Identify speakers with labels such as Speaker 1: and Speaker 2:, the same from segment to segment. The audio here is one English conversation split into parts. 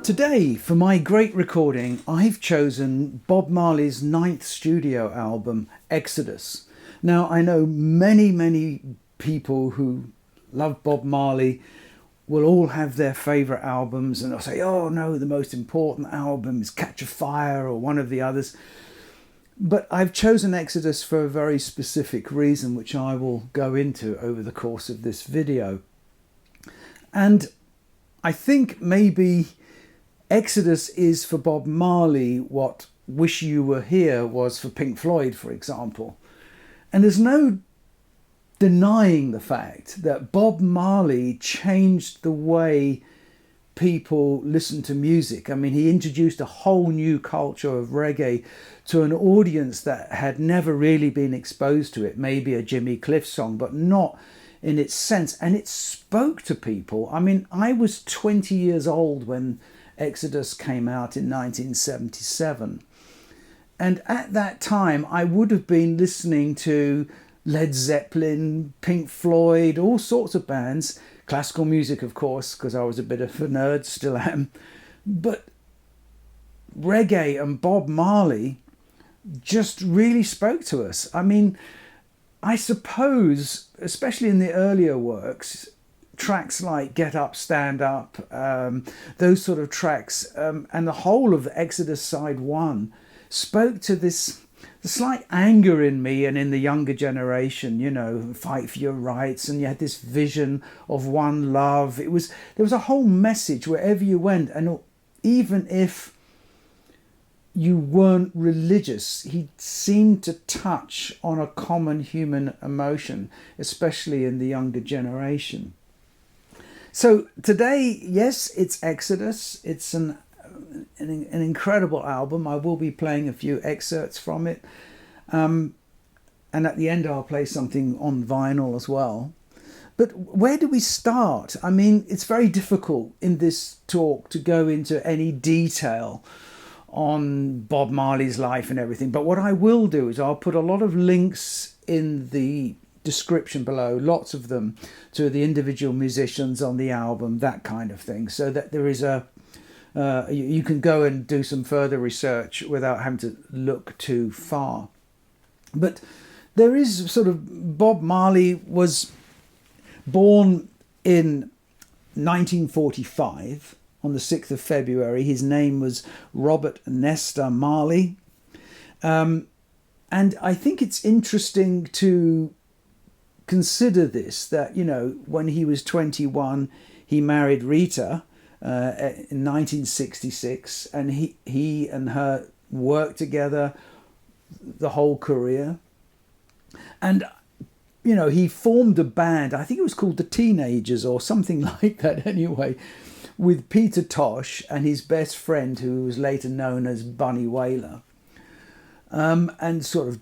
Speaker 1: Today, for my great recording, I've chosen Bob Marley's 9th studio album, Exodus. Now, I know many people who love Bob Marley will all have their favourite albums, and they'll say, oh no, the most important album is Catch a Fire or one of the others. But I've chosen Exodus for a very specific reason, which I will go into over the course of this video. And I think maybe Exodus is for Bob Marley what Wish You Were Here was for Pink Floyd, for example. And there's no denying the fact that Bob Marley changed the way people listen to music. I mean, he introduced a whole new culture of reggae to an audience that had never really been exposed to it. Maybe a Jimmy Cliff song, but not in its sense. And it spoke to people. I mean, I was 20 years old when Exodus came out in 1977. And at that time, I would have been listening to Led Zeppelin, Pink Floyd, all sorts of bands. Classical music, of course, because I was a bit of a nerd, still am. But reggae and Bob Marley just really spoke to us. I mean, I suppose, especially in the earlier works, tracks like Get Up, Stand Up, those sort of tracks, and the whole of Exodus Side 1 spoke to this the slight anger in me and in the younger generation, you know, fight for your rights, and you had this vision of one love. There was a whole message wherever you went, and even if you weren't religious, he seemed to touch on a common human emotion, especially in the younger generation. So today, yes, it's Exodus. It's an incredible album. I will be playing a few excerpts from it. And at the end, I'll play something on vinyl as well. But where do we start? I mean, it's very difficult in this talk to go into any detail on Bob Marley's life and everything. But what I will do is I'll put a lot of links in the description below, lots of them, to the individual musicians on the album, that kind of thing, so that there is you can go and do some further research without having to look too far. But there is sort of, Bob Marley was born in 1945 on the 6th of February. His name was Robert Nesta Marley. And I think it's interesting to consider this, that, you know, when he was 21, he married Rita in 1966, and he and her worked together the whole career. And, you know, he formed a band, I think it was called the Teenagers or something like that anyway, with Peter Tosh and his best friend, who was later known as Bunny Wailer, and sort of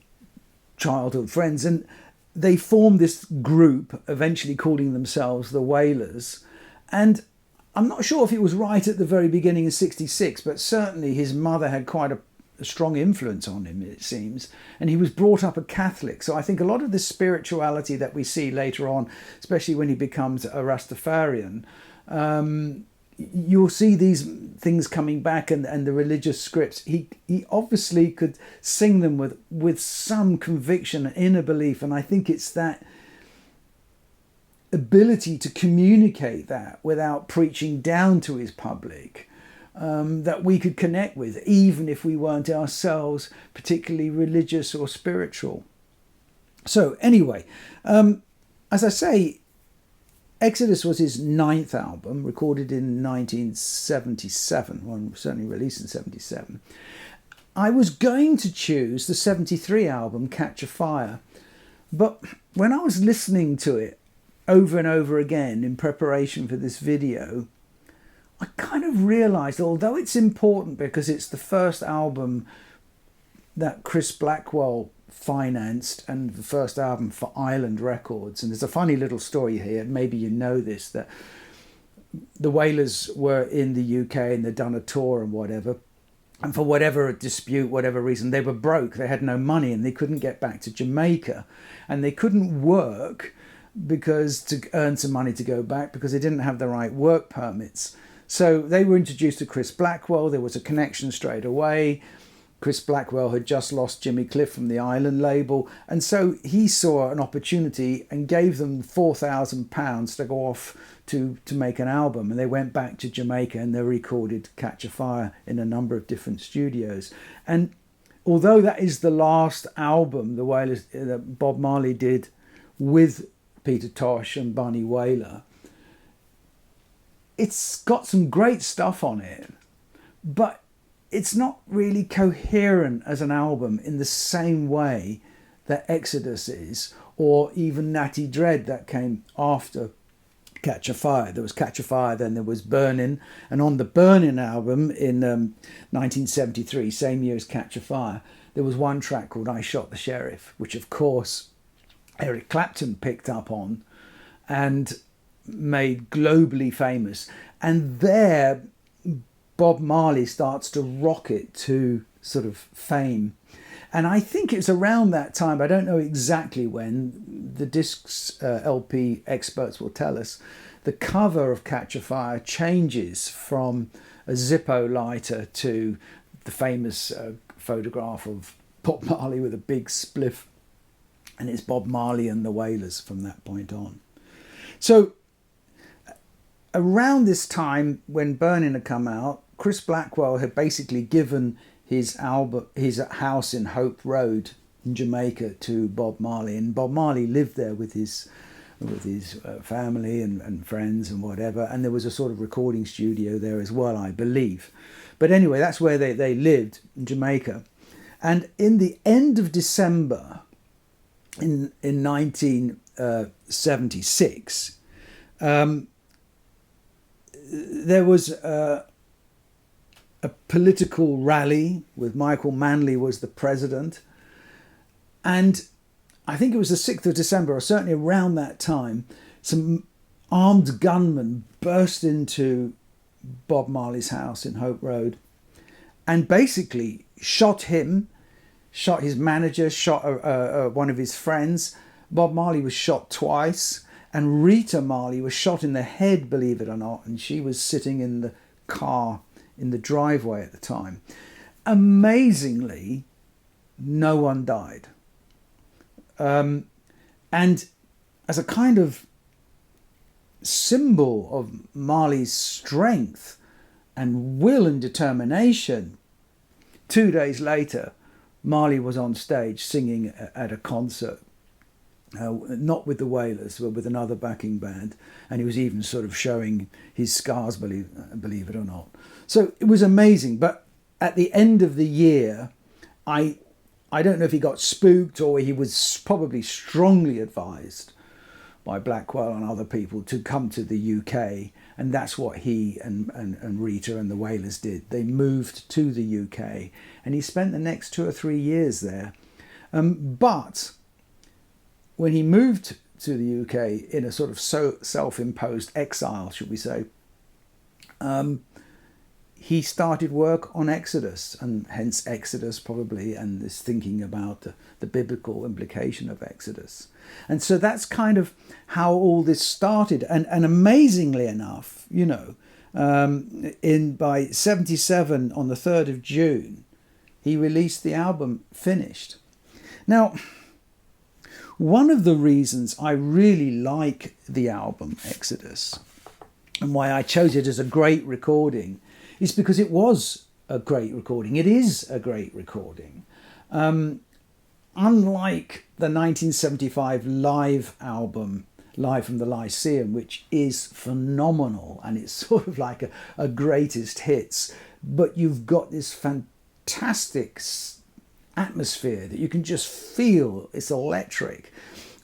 Speaker 1: childhood friends. And they formed this group, eventually calling themselves the Wailers. And I'm not sure if it was right at the very beginning of 66, but certainly his mother had quite a strong influence on him, it seems. And he was brought up a Catholic. So I think a lot of the spirituality that we see later on, especially when he becomes a Rastafarian, you'll see these things coming back, and the religious scripts. He obviously could sing them with some conviction and inner belief, and I think it's that ability to communicate that without preaching down to his public that we could connect with, even if we weren't ourselves particularly religious or spiritual. So anyway, as I say, Exodus was his 9th album, recorded in 1977, well, certainly released in 77. I was going to choose the 73 album, Catch a Fire, but when I was listening to it over and over again in preparation for this video, I kind of realised, although it's important because it's the first album that Chris Blackwell financed and the first album for Island Records, and there's a funny little story here, maybe you know this, that the Wailers were in the UK and they'd done a tour and whatever, and for whatever dispute, whatever reason, they were broke, they had no money, and they couldn't get back to Jamaica, and they couldn't work because to earn some money to go back, because they didn't have the right work permits. So they were introduced to Chris Blackwell. There was a connection straight away. Chris Blackwell had just lost Jimmy Cliff from the Island label, and so he saw an opportunity and gave them £4,000 to go off to make an album. And they went back to Jamaica and they recorded Catch a Fire in a number of different studios. And although that is the last album the Wailers, that Bob Marley did with Peter Tosh and Bunny Wailer, it's got some great stuff on it, but it's not really coherent as an album in the same way that Exodus is, or even Natty Dread that came after Catch a Fire. There was Catch a Fire, then there was Burnin', and on the Burnin' album in 1973, same year as Catch a Fire, there was one track called I Shot the Sheriff, which of course Eric Clapton picked up on and made globally famous. And there Bob Marley starts to rocket to sort of fame. And I think it's around that time, I don't know exactly when, the discs LP experts will tell us, the cover of Catch a Fire changes from a Zippo lighter to the famous photograph of Bob Marley with a big spliff. And it's Bob Marley and the Wailers from that point on. So around this time when Burnin' had come out, Chris Blackwell had basically given his house in Hope Road in Jamaica to Bob Marley, and Bob Marley lived there with his family and friends and whatever, and there was a sort of recording studio there as well, I believe. But anyway, that's where they lived, in Jamaica. And in the end of December in 1976, there was a political rally with Michael Manley was the president, and I think it was the 6th of December, or certainly around that time, some armed gunmen burst into Bob Marley's house in Hope Road and basically shot him, shot his manager, shot one of his friends. Bob Marley was shot twice, and Rita Marley was shot in the head, believe it or not, and she was sitting in the car in the driveway at the time. Amazingly, no one died. And as a kind of symbol of Marley's strength and will and determination, 2 days later, Marley was on stage singing at a concert, not with the Wailers, but with another backing band, and he was even sort of showing his scars, believe it or not. So it was amazing. But at the end of the year, I don't know if he got spooked or he was probably strongly advised by Blackwell and other people to come to the UK, and that's what he and Rita and the Wailers did. They moved to the UK, and he spent the next 2 or 3 years there. But when he moved to the UK in a sort of self-imposed exile, should we say, he started work on Exodus, and hence Exodus probably, and this thinking about the biblical implication of Exodus. And so that's kind of how all this started. And amazingly enough, you know, by 77, on the 3rd of June, he released the album Finished. Now, one of the reasons I really like the album Exodus, and why I chose it as a great recording, is because it was a great recording. It is a great recording. Unlike the 1975 live album, Live from the Lyceum, which is phenomenal, and it's sort of like a greatest hits, but you've got this fantastic atmosphere that you can just feel. It's electric.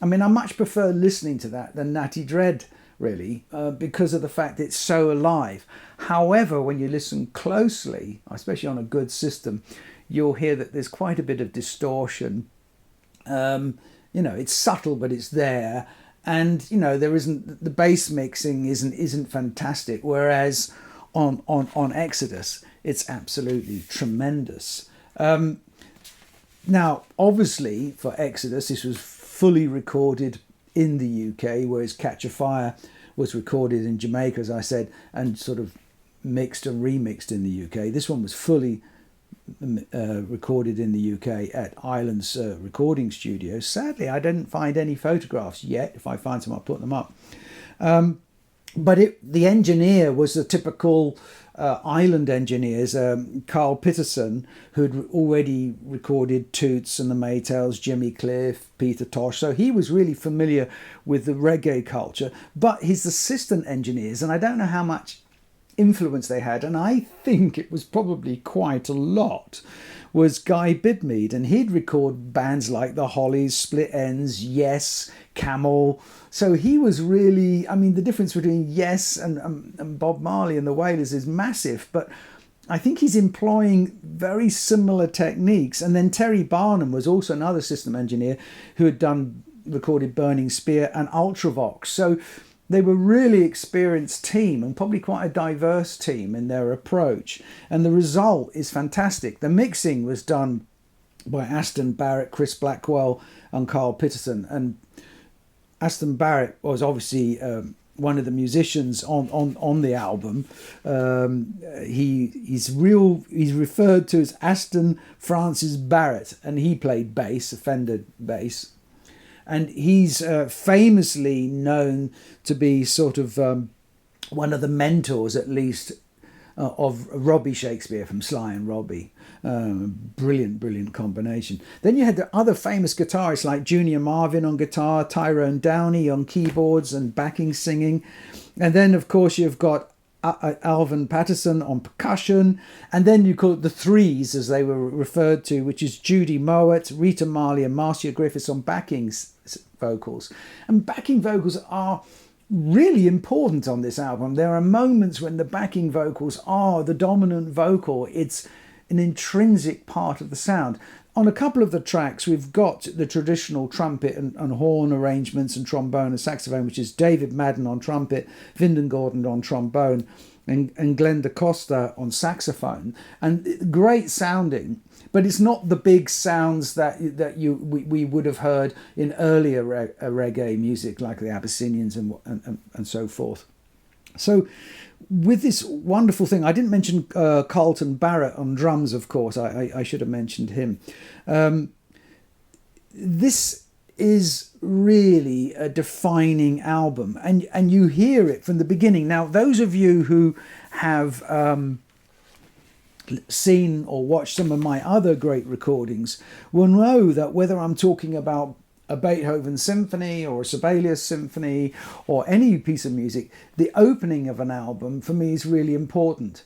Speaker 1: I mean, I much prefer listening to that than Natty Dread, really, because of the fact it's so alive. However, when you listen closely, especially on a good system, you'll hear that there's quite a bit of distortion. You know, it's subtle, but it's there. And, you know, there isn't, the bass mixing isn't fantastic. Whereas on Exodus, it's absolutely tremendous. Now, obviously, for Exodus, this was fully recorded in the UK, whereas Catch a Fire was recorded in Jamaica, as I said, and sort of mixed and remixed in the UK. This one was fully recorded in the UK at Island's recording studio. Sadly, I didn't find any photographs yet. If I find some, I'll put them up. But the engineer was the typical Island engineers, Carl Patterson, who'd already recorded Toots and the Maytals, Jimmy Cliff, Peter Tosh. So he was really familiar with the reggae culture. But his assistant engineers, and I don't know how much influence they had, and I think it was probably quite a lot, was Guy Bidmead, and he'd record bands like the Hollies, Split Ends, Yes, Camel. So he was really, I mean, the difference between Yes and Bob Marley and the Wailers is massive, but I think he's employing very similar techniques. And then Terry Barnum was also another system engineer who had recorded Burning Spear and Ultravox. So they were really experienced team, and probably quite a diverse team in their approach. And the result is fantastic. The mixing was done by Aston, Barrett, Chris Blackwell and Carl Patterson. And Aston Barrett was obviously one of the musicians on the album. He's referred to as Aston Francis Barrett, and he played bass, a Fender bass. And he's famously known to be sort of one of the mentors, at least, of Robbie Shakespeare from Sly and Robbie. Brilliant combination. Then you had the other famous guitarists like Junior Marvin on guitar, Tyrone Downie on keyboards and backing singing. And then, of course, you've got Alvin Patterson on percussion, and then you call it the threes, as they were referred to, which is Judy, Mowatt, Rita, Marley and Marcia Griffiths on backing vocals. And backing vocals are really important on this album. There are moments when the backing vocals are the dominant vocal. It's an intrinsic part of the sound. On a couple of the tracks, we've got the traditional trumpet and horn arrangements and trombone and saxophone, which is David Madden on trumpet, Vyndon Gordon on trombone, and Glenn DaCosta on saxophone. And great sounding, but it's not the big sounds that we would have heard in earlier reggae music, like the Abyssinians and so forth. So with this wonderful thing, I didn't mention Carlton Barrett on drums, of course. I should have mentioned him. This is really a defining album, and you hear it from the beginning. Now, those of you who have seen or watched some of my other great recordings will know that whether I'm talking about a Beethoven symphony or a Sibelius symphony or any piece of music, the opening of an album for me is really important.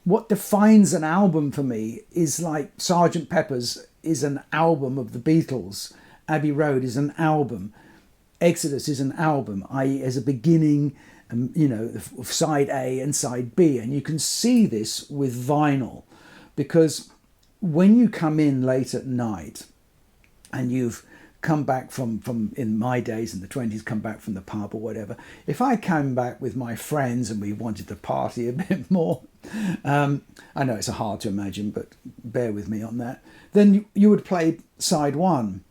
Speaker 1: What defines an album for me is like Sgt. Pepper's is an album of the Beatles, Abbey Road is an album, Exodus is an album, i.e. as a beginning, of side A and side B. And you can see this with vinyl, because when you come in late at night and you've come back from in my days in the 20s, come back from the pub or whatever, if I came back with my friends and we wanted to party a bit more, I know it's hard to imagine, but bear with me on that, then you would play side one.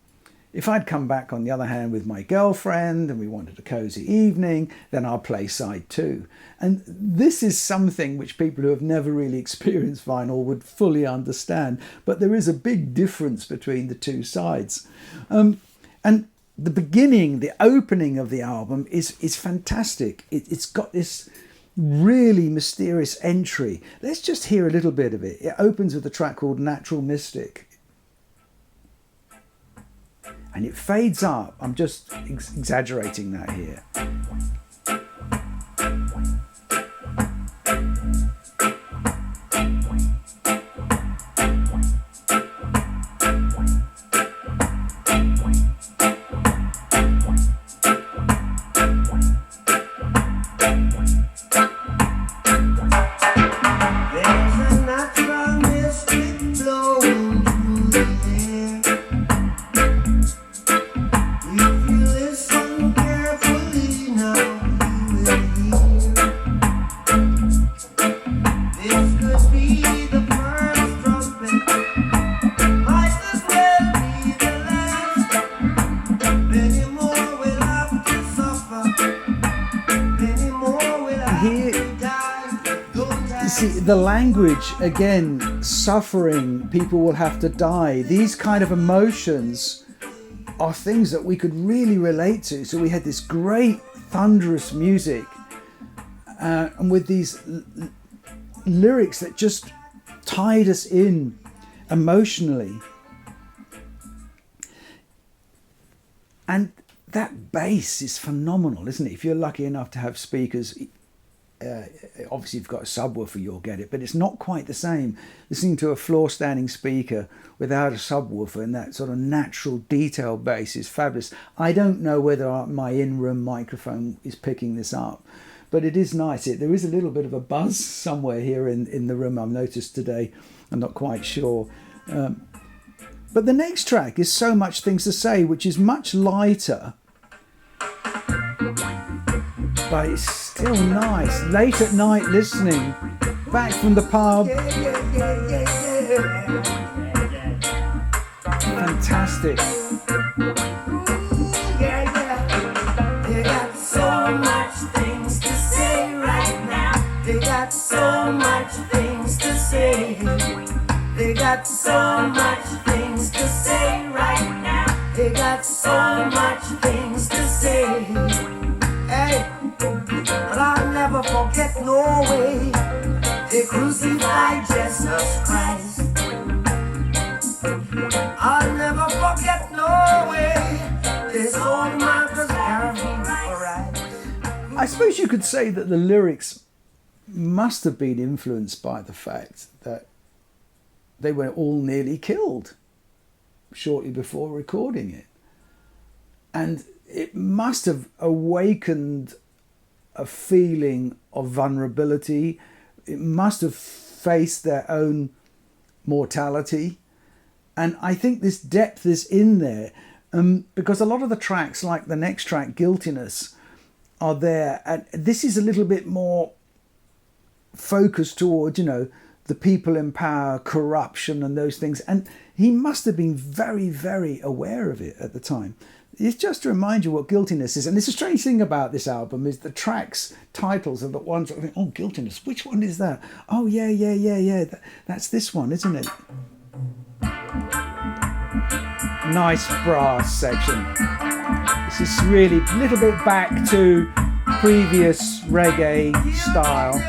Speaker 1: If I'd come back, on the other hand, with my girlfriend and we wanted a cosy evening, then I'll play side two. And this is something which people who have never really experienced vinyl would fully understand. But there is a big difference between the two sides. And the beginning, the opening of the album is fantastic. It's got this really mysterious entry. Let's just hear a little bit of it. It opens with a track called Natural Mystic. And it fades up. I'm just exaggerating that here.
Speaker 2: If you listen carefully now
Speaker 1: the language, again, suffering, people will have to die. These kind of emotions are things that we could really relate to. So we had this great thunderous music and with these lyrics that just tied us in emotionally. And that bass is phenomenal, isn't it? If you're lucky enough to have speakers, obviously if you've got a subwoofer, you'll get it, but it's not quite the same. Listening to a floor standing speaker without a subwoofer and that sort of natural detail bass is fabulous. I don't know whether my in-room microphone is picking this up, but it is nice. There is a little bit of a buzz somewhere here in the room, I've noticed today. I'm not quite sure. But the next track is So Much Things to Say, which is much lighter, but it's still nice. Late at night listening, back from the pub. Fantastic.
Speaker 2: They got so much things to say right now. They got so much things to say. They got so much things to say right now. They got so much things to say. Hey, but I'll never forget no way they crucified Jesus Christ. I'll never forget no way they sold Marcus Garvey for right.
Speaker 1: I suppose you could say that the lyrics must have been influenced by the fact that they were all nearly killed shortly before recording it. And it must have awakened a feeling of vulnerability. It must have faced their own mortality. And I think this depth is in there because a lot of the tracks, like the next track, Guiltiness, are there. And this is a little bit more focused towards, the people in power, corruption and those things. And he must have been very, very aware of it at the time. It's just to remind you what Guiltiness is. And it's a strange thing about this album is the tracks titles are the ones that I think, oh, Guiltiness, which one is that? Oh, yeah. That's this one, isn't it? Nice brass section. This is really a little bit back to previous reggae style.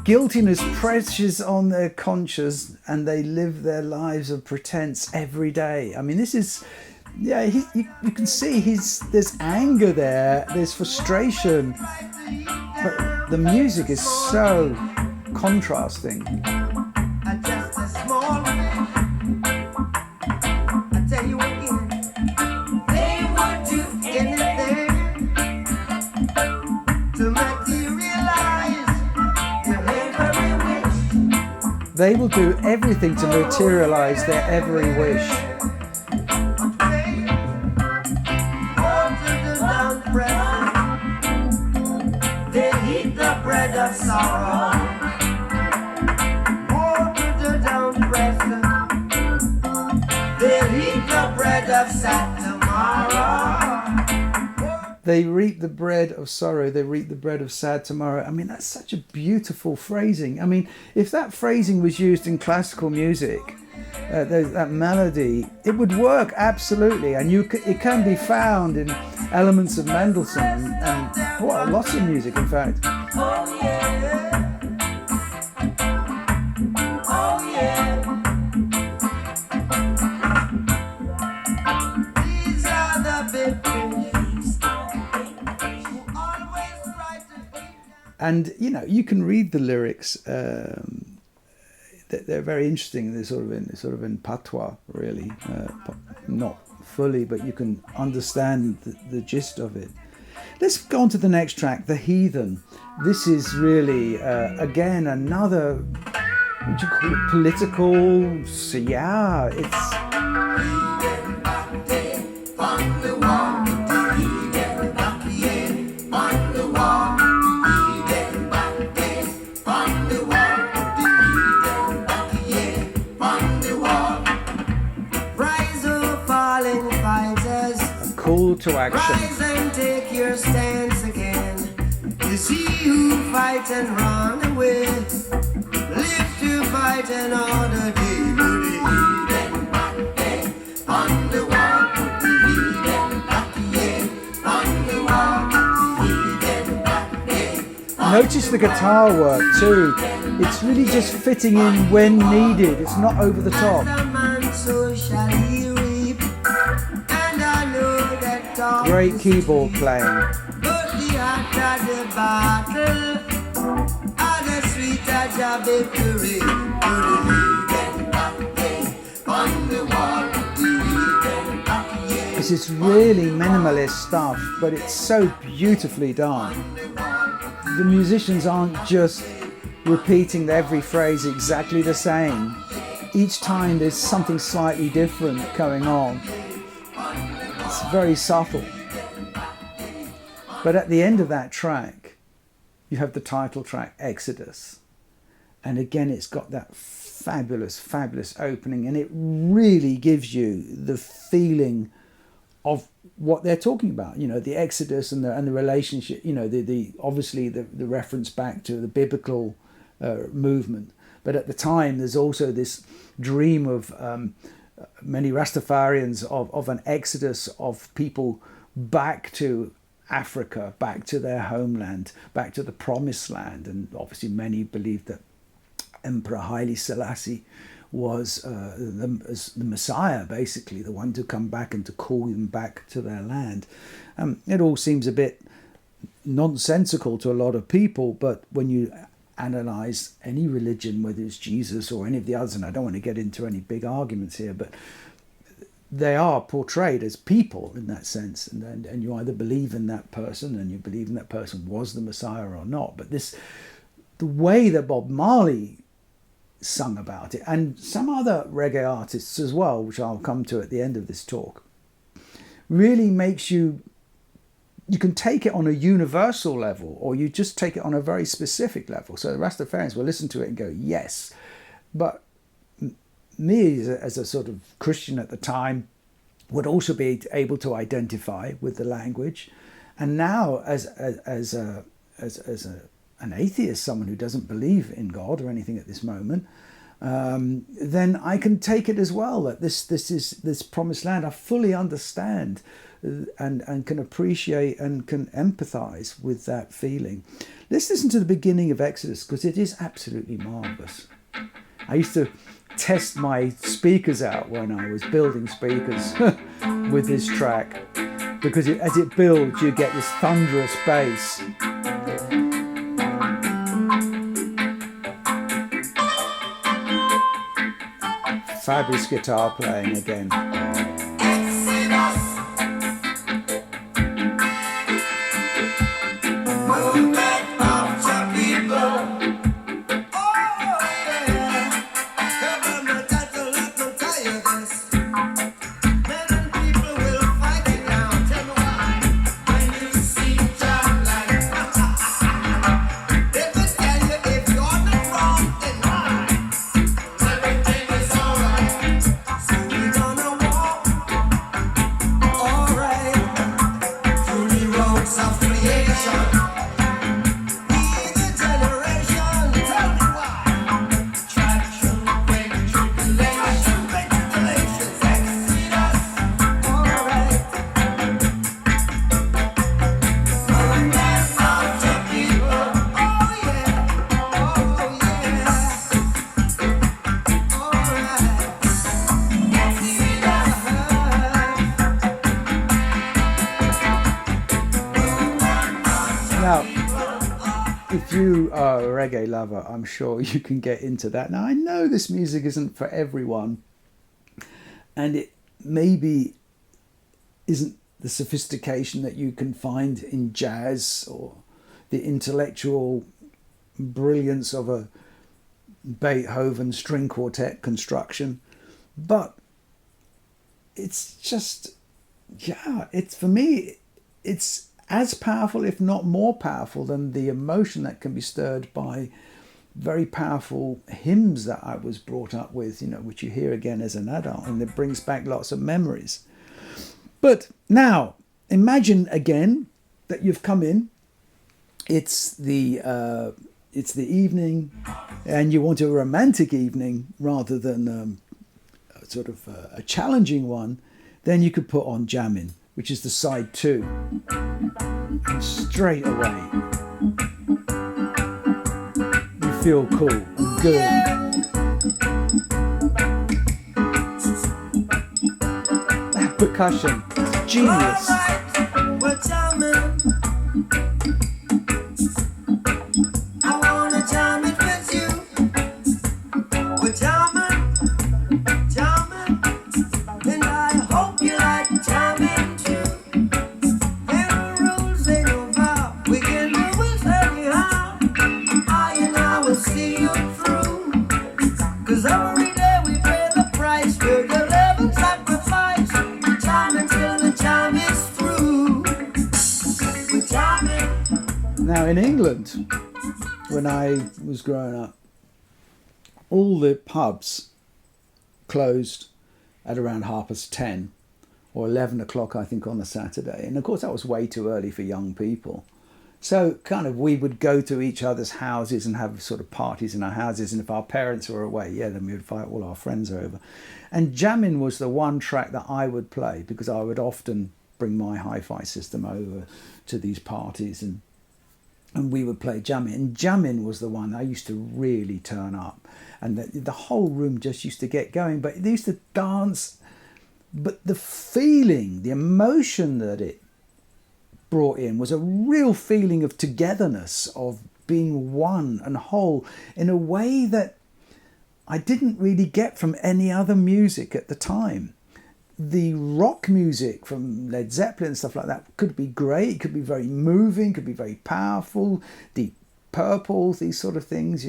Speaker 1: Guiltiness presses on their conscience and they live their lives of pretense every day. I mean, this is, you can see there's anger there, there's frustration, but the music is so contrasting. They will do everything to materialize their every wish.
Speaker 2: They eat the bread of sorrow. Woe to the down-pressed. They eat the bread of sad tomorrow.
Speaker 1: They reap the bread of sorrow, they reap the bread of sad tomorrow. I mean, that's such a beautiful phrasing. I mean, if that phrasing was used in classical music, that melody, it would work absolutely. And it can be found in elements of Mendelssohn and lots of music, in fact.
Speaker 2: Oh yeah. Oh yeah. These are the big things.
Speaker 1: And you can read the lyrics. They're very interesting. They're sort of in patois, really, not fully, but you can understand the gist of it. Let's go on to the next track, The Heathen. This is really again another, what do you call it, political. So yeah, it's. to action.
Speaker 2: Rise and take your stance again. You see who fight and run away. Live to fight and order day. Put the heat and back day on the wall. Put the heat and back day on the wall. Put the heat and back day.
Speaker 1: Notice the guitar work too. It's really just fitting in when needed. It's not over the top.
Speaker 2: So shall he reap. And I know that God
Speaker 1: Great keyboard playing.
Speaker 2: but the hotter the battle, and the sweeter the victory. Put the heat and back day on the wall. Put the heat and back day.
Speaker 1: This is really minimalist stuff, but it's so beautifully done. The musicians aren't just repeating every phrase exactly the same. Each time there's something slightly different going on. It's very subtle. But at the end of that track, you have the title track, Exodus. And again, it's got that fabulous, fabulous opening, and it really gives you the feeling of what they're talking about, you know, the Exodus and the relationship, you know, the obviously the reference back to the biblical movement. But at the time, there's also this dream of many Rastafarians of an exodus of people back to Africa, back to their homeland, back to the promised land. And obviously many believe that Emperor Haile Selassie was the Messiah, basically, the one to come back and to call them back to their land. It all seems a bit nonsensical to a lot of people, but when you analyze any religion, whether it's Jesus or any of the others, and I don't want to get into any big arguments here, but they are portrayed as people in that sense, and you either believe in that person and you believe in that person was the Messiah or not. But the way that Bob Marley sung about it, and some other reggae artists as well, which I'll come to at the end of this talk, really makes you can take it on a universal level, or you just take it on a very specific level. So the Rastafarians will listen to it and go, yes. But me, as a sort of Christian at the time, would also be able to identify with the language. And now, as an atheist, someone who doesn't believe in God or anything at this moment, then I can take it as well, that this promised land, I fully understand and can appreciate and can empathize with that feeling. Let's listen to the beginning of Exodus, because it is absolutely marvelous. I used to test my speakers out when I was building speakers with this track, because as it builds, you get this thunderous bass. Fabulous guitar playing again. If you are a reggae lover, I'm sure you can get into that. Now, I know this music isn't for everyone, and it maybe isn't the sophistication that you can find in jazz or the intellectual brilliance of a Beethoven string quartet construction, but it's just, it's, for me, it's as powerful, if not more powerful, than the emotion that can be stirred by very powerful hymns that I was brought up with, which you hear again as an adult, and it brings back lots of memories. But now, imagine again that you've come in. It's the evening, and you want a romantic evening rather than a challenging one. Then you could put on Jammin', which is the side 2. Straight away, you feel cool and good. That percussion, genius. Now in England, when I was growing up, all the pubs closed at around 10:30 or 11 o'clock, I think, on a Saturday. And of course that was way too early for young people. So kind of we would go to each other's houses and have sort of parties in our houses. And if our parents were away, then we would invite all our friends over. And Jammin' was the one track that I would play, because I would often bring my hi-fi system over to these parties and we would play Jammin'. And Jammin' was the one I used to really turn up. And the whole room just used to get going. But they used to dance. But the feeling, the emotion that it brought in was a real feeling of togetherness, of being one and whole, in a way that I didn't really get from any other music at the time. The rock music from Led Zeppelin and stuff like that could be great, it could be very moving, could be very powerful, Deep Purple, these sort of things,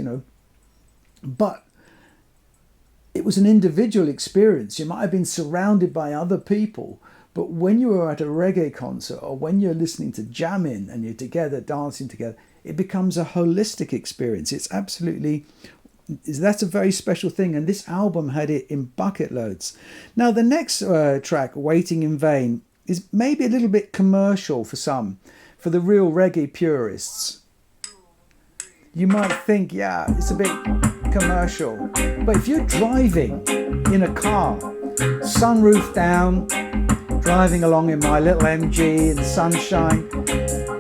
Speaker 1: But it was an individual experience. You might have been surrounded by other people, but when you were at a reggae concert or when you're listening to Jammin' and you're together, dancing together, it becomes a holistic experience. That's a very special thing, and this album had it in bucket loads. Now the next track, Waiting in Vain, is maybe a little bit commercial for some, for the real reggae purists. You might think, it's a bit commercial, but if you're driving in a car, sunroof down, driving along in my little MG in the sunshine,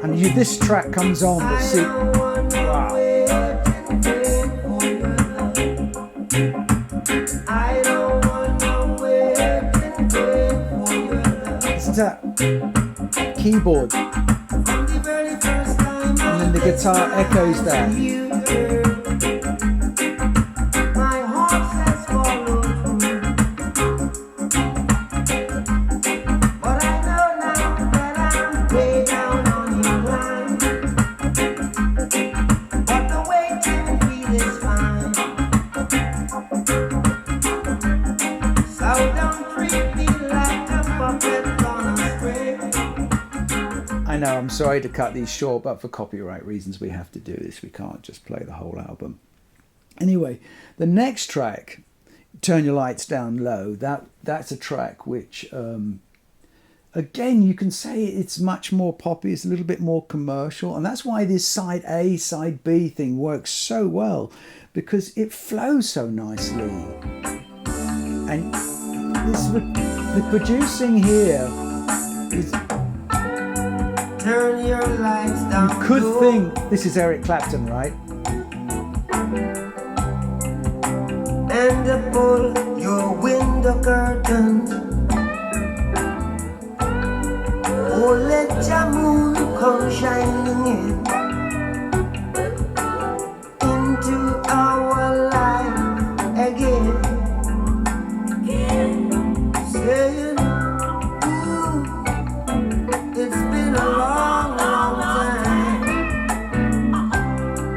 Speaker 1: and this track comes on, the seat, wow. Listen to that keyboard, and then the guitar echoes there. I'm sorry to cut these short, but for copyright reasons we have to do this. We can't just play the whole album. Anyway, the next track, Turn Your Lights Down Low, that's a track which, again, you can say it's much more poppy, it's a little bit more commercial, and that's why this side A, side B thing works so well, because it flows so nicely. And the producing here is...
Speaker 2: Turn your lights down.
Speaker 1: You could think this is Eric Clapton, right?
Speaker 2: And pull your window curtains. Oh, let your moon come shining into our life again. Saying, it's been a long, long time.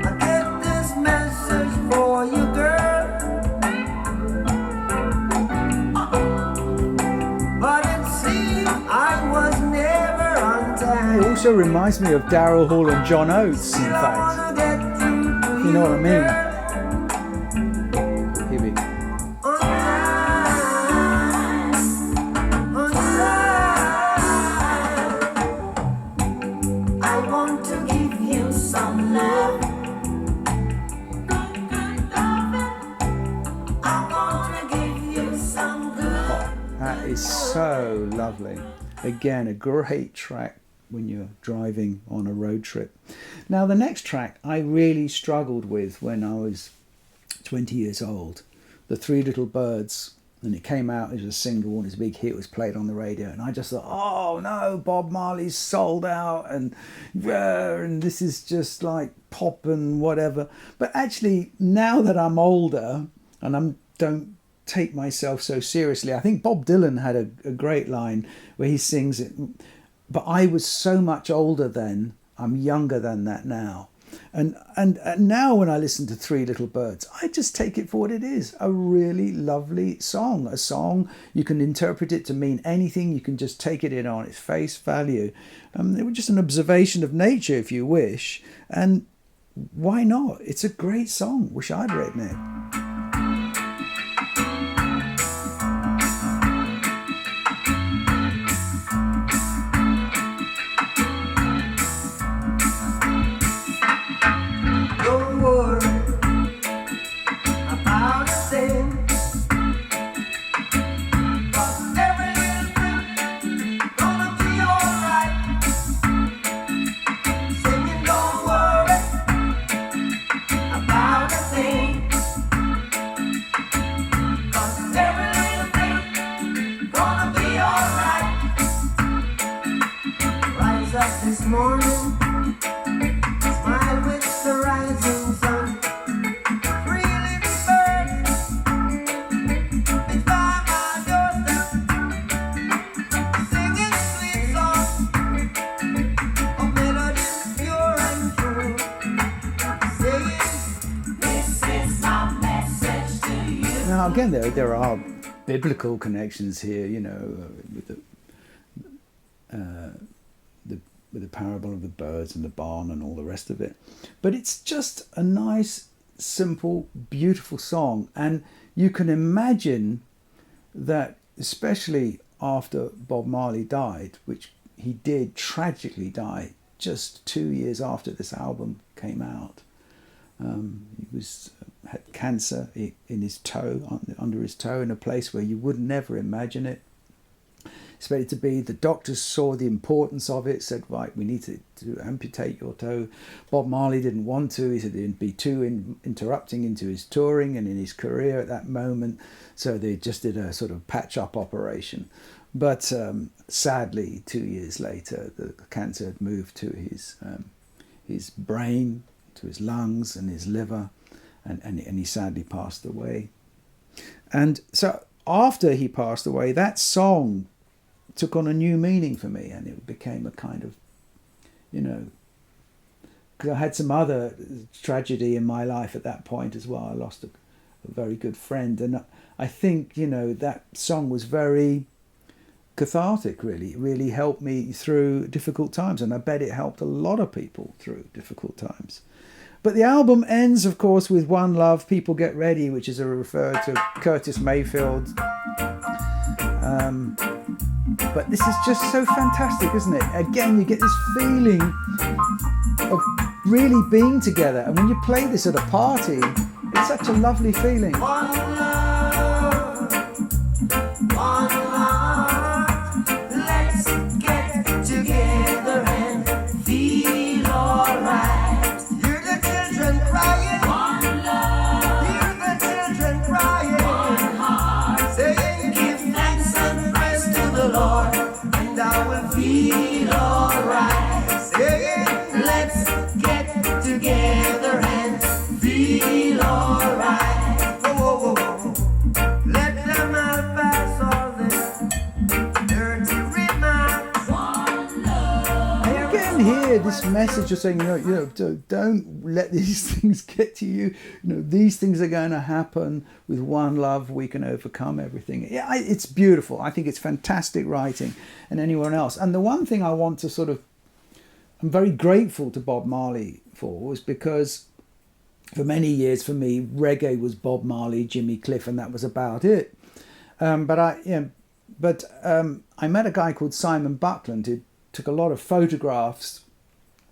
Speaker 2: I get this message for you, girl. But it seems I was never on time.
Speaker 1: It also reminds me of Daryl Hall and John Oates, in fact. You know what I mean? Here we go. so lovely. Again, a great track when you're driving on a road trip. Now, the next track I really struggled with when I was 20 years old, The Three Little Birds, and it came out as a single and it was a big hit, was played on the radio, and I just thought, oh no, Bob Marley's sold out, and this is just like pop and whatever. But actually, now that I'm older and I don't take myself so seriously, I think Bob Dylan had a great line where he sings it, but I was so much older then, I'm younger than that now. And now when I listen to Three Little Birds, I just take it for what it is, a really lovely song. A song, you can interpret it to mean anything, you can just take it in on its face value. It was just an observation of nature, if you wish, and why not? It's a great song. Wish I'd written it. Again, there are biblical connections here, you know, with the parable of the birds and the barn and all the rest of it. But it's just a nice, simple, beautiful song, and you can imagine that, especially after Bob Marley died, which he did tragically die just 2 years after this album came out. He had cancer in his toe, under his toe, in a place where you would never imagine it. Expected to be, the doctors saw the importance of it, said, right, we need to amputate your toe. Bob Marley didn't want to. He said it'd be too interrupting into his touring and in his career at that moment. So they just did a sort of patch-up operation. But sadly, 2 years later, the cancer had moved to his brain, to his lungs and his liver, and he sadly passed away. And so after he passed away, that song took on a new meaning for me, and it became a kind of, you know, because I had some other tragedy in my life at that point as well. I lost a very good friend, and I think, you know, that song was very cathartic, really. It really helped me through difficult times, and I bet it helped a lot of people through difficult times. But the album ends, of course, with One Love, People Get Ready, which is a refer to Curtis Mayfield. But this is just so fantastic, isn't it? Again, you get this feeling of really being together. And when you play this at a party, it's such a lovely feeling.
Speaker 2: One love, let's get together and feel alright. Hear the children crying. One love. Hear the children crying. One heart. Saying, give thanks and praise to the Lord, and I will feel alright. Saying, let's get together and feel alright. Whoa, whoa, whoa, whoa. Let them all pass all their dirty remarks. One love.
Speaker 1: And again here, this message of saying, you know, don't let these things get to you. You know, these things are going to happen. With one love, we can overcome everything. Yeah, it's beautiful. I think it's fantastic writing, and anyone else. And the one thing I want to sort of, I'm very grateful to Bob Marley for, was because for many years, for me, reggae was Bob Marley, Jimmy Cliff, and that was about it. But I met a guy called Simon Buckland who took a lot of photographs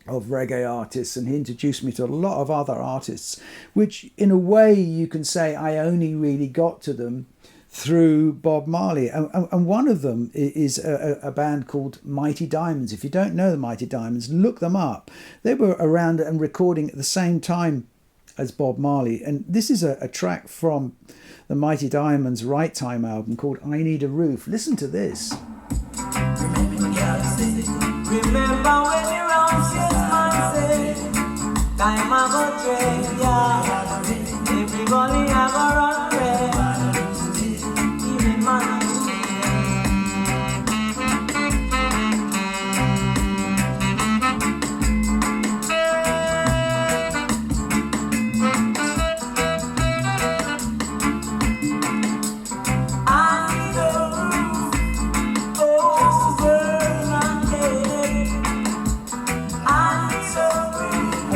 Speaker 1: of reggae artists, and he introduced me to a lot of other artists, which in a way you can say I only really got to them through Bob Marley. And one of them is a band called Mighty Diamonds. If you don't know the Mighty Diamonds, look them up. They were around and recording at the same time as Bob Marley. And this is a track from the Mighty Diamonds' Right Time album called I Need a Roof. Listen to this.
Speaker 2: Remember when you round 6 months, time I go train, yeah. Everybody I go run train. Even money.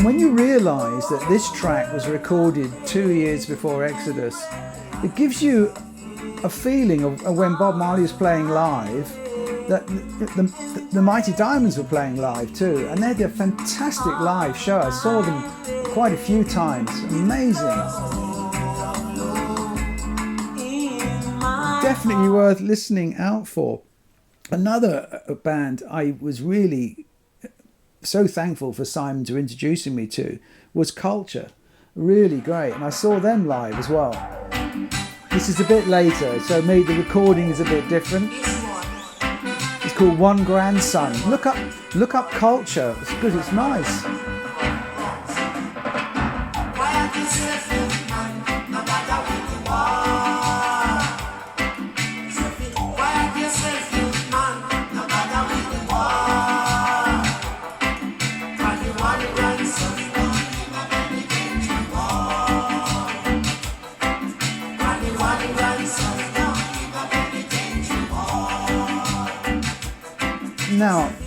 Speaker 1: When you realise that this track was recorded 2 years before Exodus, it gives you a feeling of when Bob Marley was playing live, that the Mighty Diamonds were playing live too, and they had a fantastic live show. I saw them quite a few times. Amazing. Definitely worth listening out for. Another band I was really so thankful for Simon to introducing me to was Culture. Really great, and I saw them live as well. This is a bit later, so maybe the recording is a bit different. It's called One Grandson. Look up Culture. It's good, it's nice.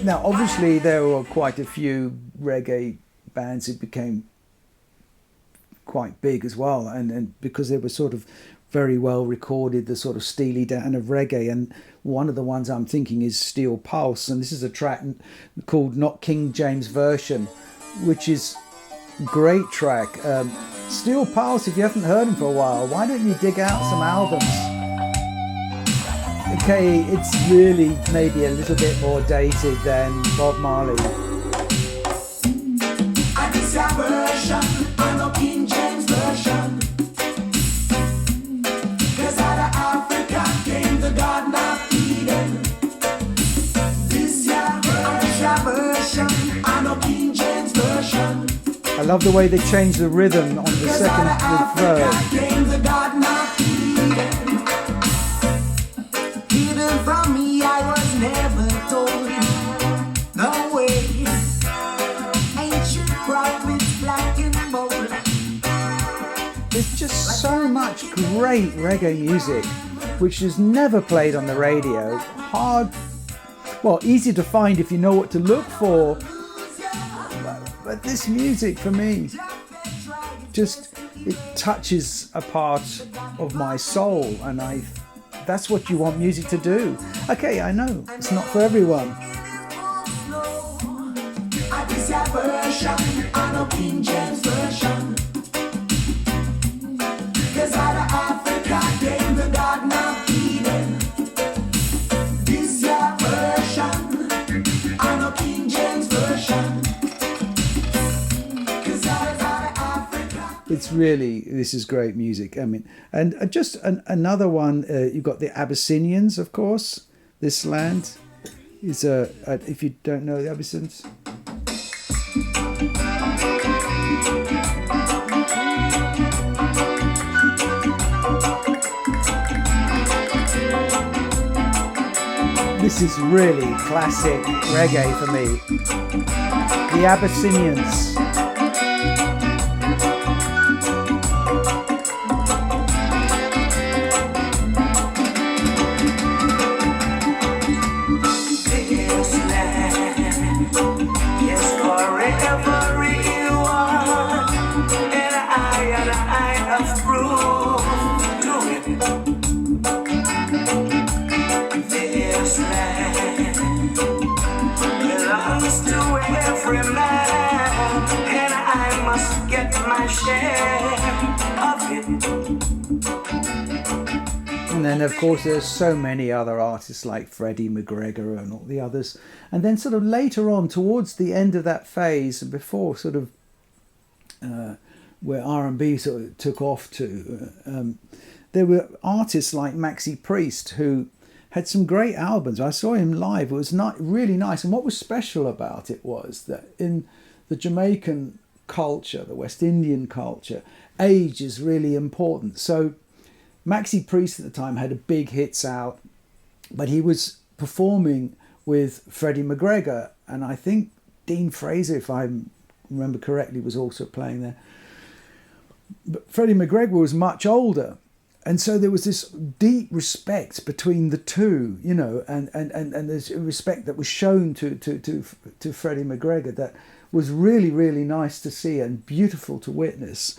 Speaker 1: Now, obviously, there were quite a few reggae bands who became quite big as well, and because they were sort of very well recorded, the sort of Steely Dan of reggae. And one of the ones I'm thinking is Steel Pulse, and this is a track called Not King James Version, which is a great track. Steel Pulse, if you haven't heard them for a while, why don't you dig out some albums? Okay, it's really maybe a little bit more dated than Bob Marley.
Speaker 2: And it's a version, and no King James version. 'Cause out of Africa came the Garden of Eden. This year, and it's a version, and no King James version.
Speaker 1: I love the way they changed the rhythm on the second and third.
Speaker 2: Came the Garden of Eden. Hidden from me, I was never told. No way. Ancient prophets, black and bold.
Speaker 1: There's just so much great reggae music which is never played on the radio. Easy to find if you know what to look for. But this music for me, it touches a part of my soul, and that's what you want music to do. Okay, I know, it's not for everyone. This is great music. I mean, and just another one, you've got the Abyssinians, of course. This land is, if you don't know the Abyssinians. This is really classic reggae for me. The Abyssinians. And then of course there's so many other artists like Freddie McGregor and all the others. And then sort of later on, towards the end of that phase, and before sort of where R&B sort of took off to, there were artists like Maxi Priest who had some great albums. I saw him live. It was not really nice. And what was special about it was that in the Jamaican culture, the West Indian culture, age is really important. So Maxi Priest at the time had a big hits out, but he was performing with Freddie McGregor, and I think Dean Fraser, if I remember correctly, was also playing there. But Freddie McGregor was much older, and so there was this deep respect between the two, you know, and there's a respect that was shown to Freddie McGregor that was really, really nice to see and beautiful to witness.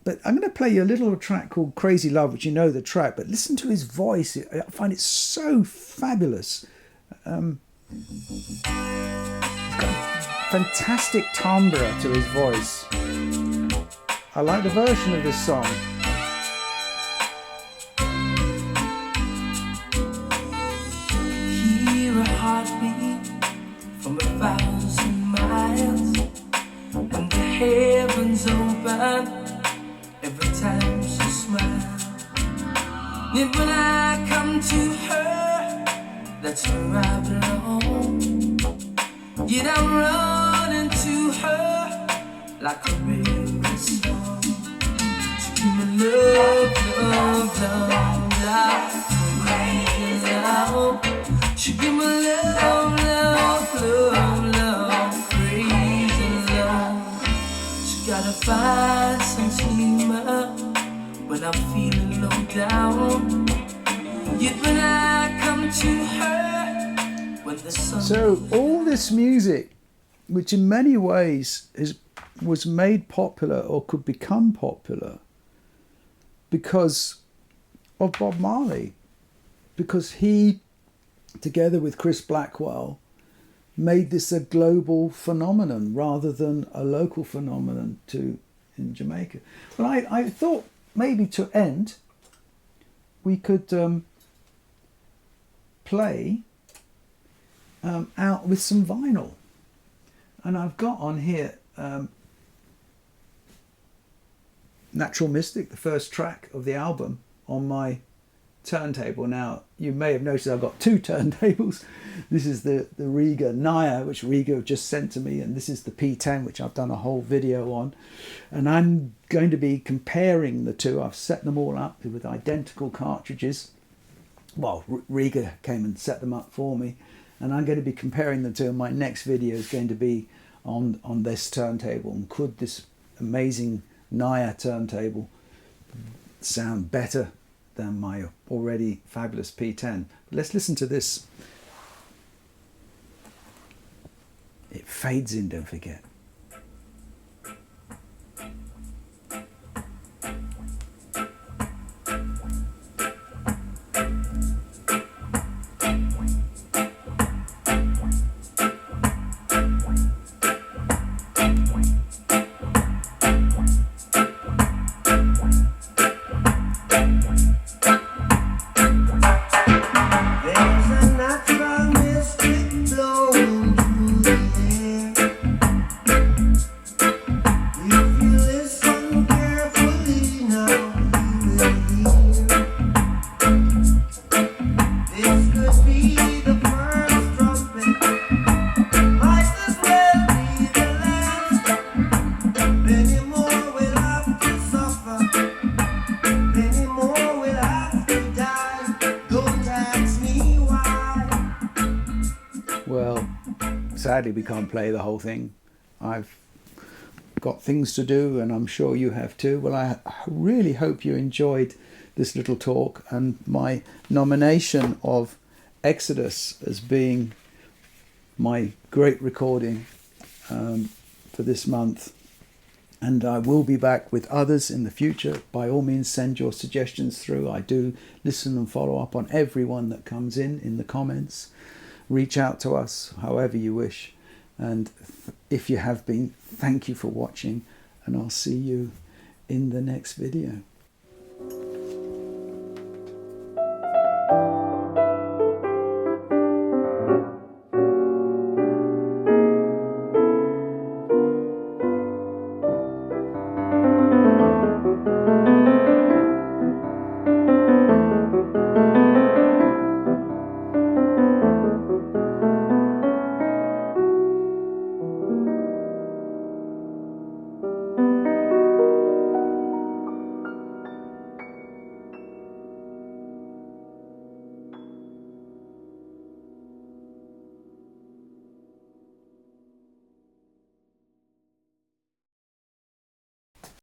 Speaker 1: But I'm going to play you a little track called Crazy Love, which you know the track, but listen to his voice. I find it so fabulous. He's got fantastic timbre to his voice. I like the version of this song.
Speaker 2: Hear a heartbeat from 1,000 miles, and the heavens open every time she smiles. And when I come to her, that's where I belong. Yet I'm running to her like a river song. She give me love, love, love, love, crazy love. She give me love, love, love, love, crazy love. She gotta find some steamer when I'm feeling low down. Yet when I come to her, when the sun...
Speaker 1: So all this music, which in many ways was made popular or could become popular because of Bob Marley, because he, together with Chris Blackwell, made this a global phenomenon rather than a local phenomenon in Jamaica. Well, I thought maybe to end, we could play out with some vinyl. And I've got on here Natural Mystic, the first track of the album, on my turntable. Now, you may have noticed I've got two turntables. This is the Riga Naya, which Riga have just sent to me, and this is the P10, which I've done a whole video on. And I'm going to be comparing the two. I've set them all up with identical cartridges. Well, Riga came and set them up for me, and I'm going to be comparing the two. And my next video is going to be on this turntable, and could this amazing Naya turntable sound better than my already fabulous P10. But let's listen to this. It fades in, don't forget. Sadly, we can't play the whole thing. I've got things to do, and I'm sure you have too. Well, I really hope you enjoyed this little talk and my nomination of Exodus as being my great recording for this month. And I will be back with others in the future. By all means, send your suggestions through. I do listen and follow up on everyone that comes in the comments. Reach out to us however you wish, and if you have been, thank you for watching, and I'll see you in the next video.